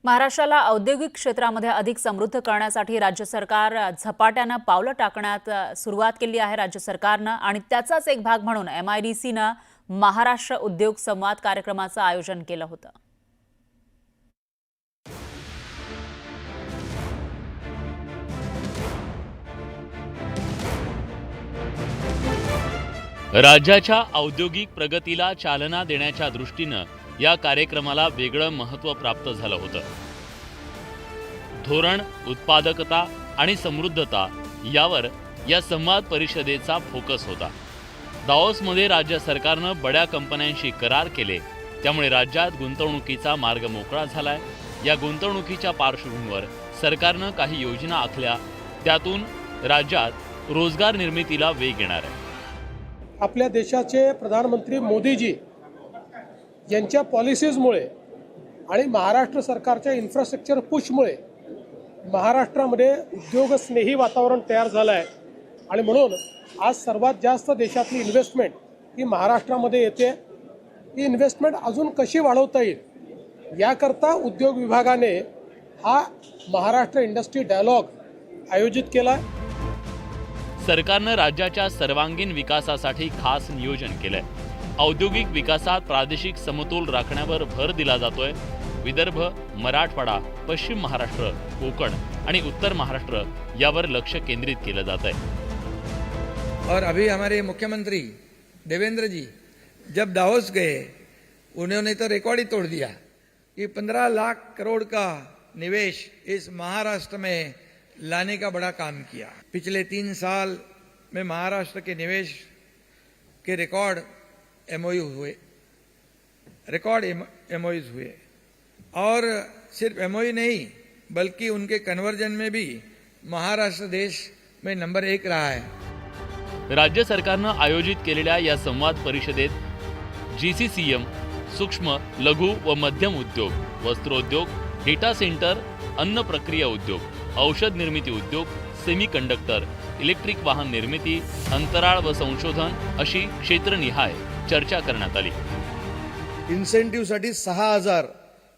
महाराष्ट्राला औद्योगिक क्षेत्रामध्ये अधिक समृद्ध करण्यासाठी राज्य सरकार झपाट्याने पावलं टाकण्यात सुरुवात केली आहे राज्य सरकारने आणि त्याचाच एक भाग म्हणून MIDCने महाराष्ट्र उद्योग संवाद कार्यक्रमाचे आयोजन केलं होतं। राज्याच्या औद्योगिक प्रगतीला चालना देण्याच्या दृष्टीने या कार्यक्रमाला वेगळं महत्त्व प्राप्त झालं होतं। धोरण, उत्पादकता आणि समृद्धता यावर या संवाद परिषदेचा फोकस होता। दाओसमध्ये राज्य सरकारने बड्या कंपन्यांशी करार केले, त्यामुळे राज्यात गुंतवणुकीचा मार्ग मोकळा झालाय। या गुंतवणुकीच्या पार्श्वभूमीवर सरकारने काही योजना आखल्या, त्यातून राज्यात रोजगार निर्मितीला वेग येणार आहे। आपल्या देशाचे प्रधानमंत्री मोदीजी यांच्या पॉलिसीजमुळे आणि महाराष्ट्र सरकारच्या इन्फ्रास्ट्रक्चर पुशमुळे महाराष्ट्रामध्ये उद्योगस्नेही वातावरण तयार झालं आहे आणि म्हणून आज सर्वात जास्त देशातली इन्व्हेस्टमेंट ही महाराष्ट्रामध्ये येते। ही इन्व्हेस्टमेंट अजून कशी वाढवता येईल याकरता उद्योग विभागाने हा महाराष्ट्र इंडस्ट्री डायलॉग आयोजित केला। सरकारने राज्याच्या सर्वांगीण विकासासाठी खास नियोजन केलंय। औद्योगिक विकासात प्रादेशिक समतोल राखण्यावर भर दिला जातोय। विदर्भ, मराठवाडा, पश्चिम महाराष्ट्र, कोकण आणि उत्तर महाराष्ट्र यावर लक्ष केंद्रित केलं जात आहे। और अभी हमारे मुख्यमंत्री देवेंद्र जी जब दाओस गए, उन्होंने तो रिकॉर्ड ही तोड़ दिया कि 15 लाख करोड़ का निवेश इस महाराष्ट्र में लाने का बड़ा काम किया। पिछले 3 साल में महाराष्ट्र के निवेश के रिकॉर्ड MOU हुए और सिर्फ MOU नहीं बल्कि उनके कन्वर्जन में भी महाराष्ट्र देश में नंबर 1 रहा है। राज्य सरकारने आयोजित केलेल्या या संवाद परिषदेत GCCM, सूक्ष्म, लघु व मध्यम उद्योग, वस्त्रोद्योग, डेटा सेंटर, अन्न प्रक्रिया उद्योग, औषध निर्मिती उद्योग, सेमीकंडक्टर, इलेक्ट्रिक वाहन निर्मिती, अंतराळ व संशोधन अशी क्षेत्रनिहाय चर्चा करण्यात आली। इन्सेंटिव्हसाठी 6000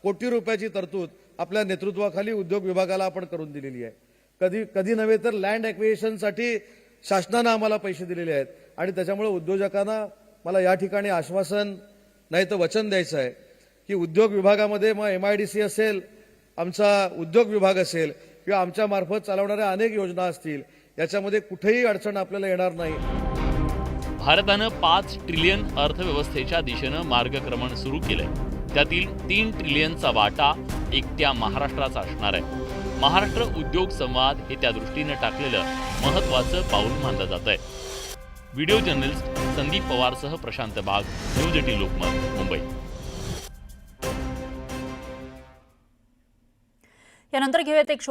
कोटी रुपयाची तरतूद आपल्या नेतृत्वाखाली उद्योग विभागाला आपण करून दिलेली आहे। कधी नव्हे तर लँड ॲक्विजिशनसाठी शासनाने आम्हाला पैसे दिलेले आहेत आणि त्याच्यामुळे उद्योजकांना मला या ठिकाणी आश्वासन नाही तर वचन द्यायचं आहे की उद्योग विभागामध्ये मग MIDC असेल, आमचा उद्योग विभाग असेल किंवा आमच्या मार्फत चालवणाऱ्या अनेक योजना असतील, याच्यामध्ये कुठेही अडचण आपल्याला येणार नाही। भारताने 5 ट्रिलियन अर्थव्यवस्थेच्या दिशेने मार्गक्रमण सुरू केलंय। त्यातील 3 ट्रिलियनचा वाटा एकट्या महाराष्ट्राचा असणार आहे। महाराष्ट्र उद्योग संवाद हे त्या दृष्टीने टाकलेलं महत्त्वाचं पाऊल मानलं जात आहे। व्हिडिओ जर्नलिस्ट संदीप पवारसह प्रशांत बाग, न्यूज 18 लोकमत, मुंबई। यानंतर घेऊयात एक